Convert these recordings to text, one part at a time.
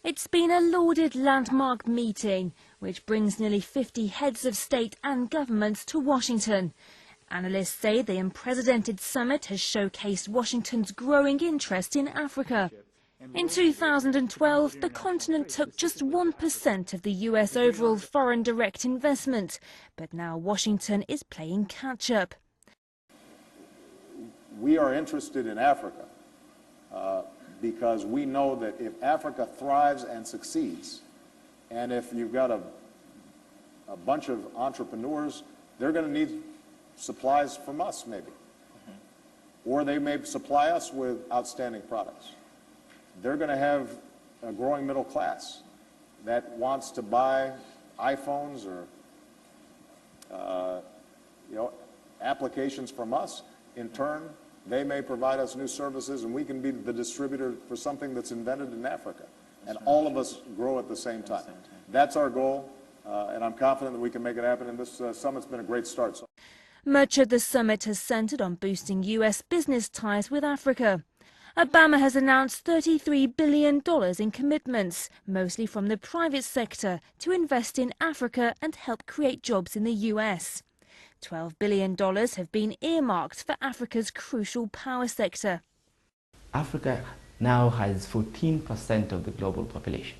It's been a lauded landmark meeting, which brings nearly 50 heads of state and governments to Washington. Analysts say the unprecedented summit has showcased Washington's growing interest in Africa. In 2012, the continent took just 1% of the US overall foreign direct investment, but now Washington is playing catch-up. We are interested in Africa because we know that if Africa thrives and succeeds, and if you've got a bunch of entrepreneurs, they're going to need supplies from us, maybe. Or they may supply us with outstanding products. They're going to have a growing middle class that wants to buy iPhones or applications from us. In turn, they may provide us new services, and we can be the distributor for something that's invented in Africa. And all of us grow at the same time. That's our goal, and I'm confident that we can make it happen, and this summit's been a great start. Much of the summit has centered on boosting US business ties with Africa. Obama has announced $33 billion in commitments, mostly from the private sector, to invest in Africa and help create jobs in the US. $12 billion have been earmarked for Africa's crucial power sector. Africa now has 14% of the global population.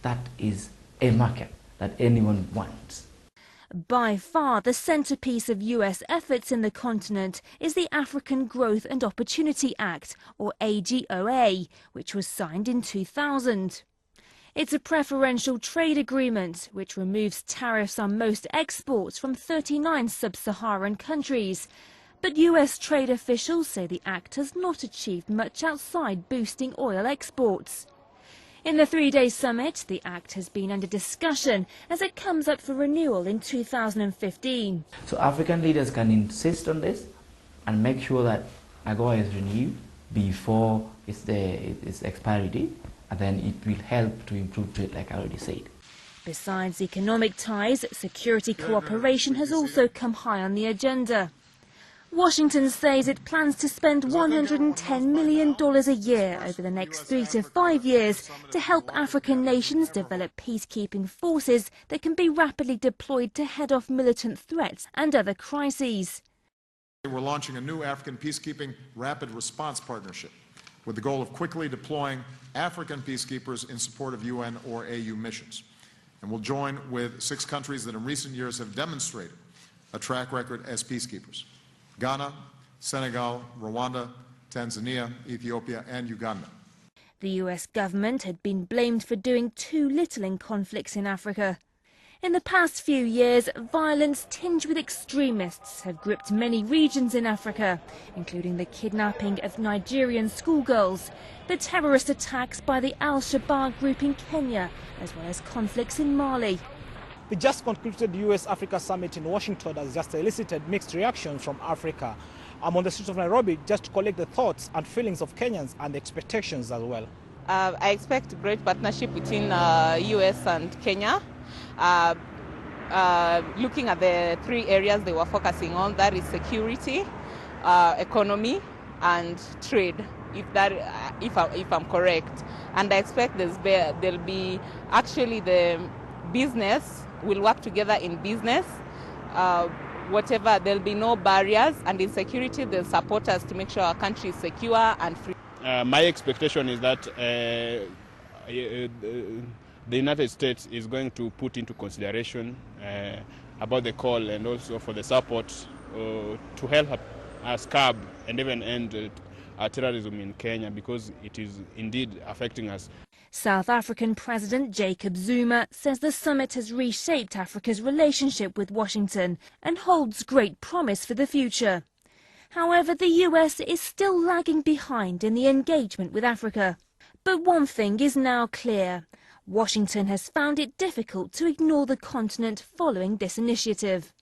That is a market that anyone wants. By far, the centerpiece of US efforts in the continent is the African Growth and Opportunity Act, or AGOA, which was signed in 2000. It's a preferential trade agreement which removes tariffs on most exports from 39 sub-Saharan countries. But US trade officials say the act has not achieved much outside boosting oil exports. In the three-day summit, the act has been under discussion as it comes up for renewal in 2015. So African leaders can insist on this and make sure that AGOA is renewed before its expiry date, and then it will help to improve trade, like I already said. Besides economic ties, security cooperation has also come high on the agenda. Washington says it plans to spend $110 million a year over the next 3 to 5 years to help African nations develop peacekeeping forces that can be rapidly deployed to head off militant threats and other crises. We're launching a new African peacekeeping rapid response partnership with the goal of quickly deploying African peacekeepers in support of UN or AU missions. And we'll join with 6 countries that in recent years have demonstrated a track record as peacekeepers: Ghana, Senegal, Rwanda, Tanzania, Ethiopia, and Uganda. The US government had been blamed for doing too little in conflicts in Africa. In the past few years, violence tinged with extremists have gripped many regions in Africa, including the kidnapping of Nigerian schoolgirls, the terrorist attacks by the Al-Shabaab group in Kenya, as well as conflicts in Mali. The just concluded US-Africa summit in Washington has just elicited mixed reactions from Africa. I'm on the streets of Nairobi just to collect the thoughts and feelings of Kenyans and the expectations as well. I expect great partnership between US and Kenya. Looking at the 3 areas they were focusing on, that is security, economy, and trade, if I'm correct. And I expect there'll be actually the business will work together in business. Whatever, there'll be no barriers, and in security they'll support us to make sure our country is secure and free. My expectation is that the United States is going to put into consideration about the call and also for the support to help us curb and even end terrorism in Kenya, because it is indeed affecting us. South African President Jacob Zuma says the summit has reshaped Africa's relationship with Washington and holds great promise for the future. However, the US is still lagging behind in the engagement with Africa. But one thing is now clear: Washington has found it difficult to ignore the continent following this initiative.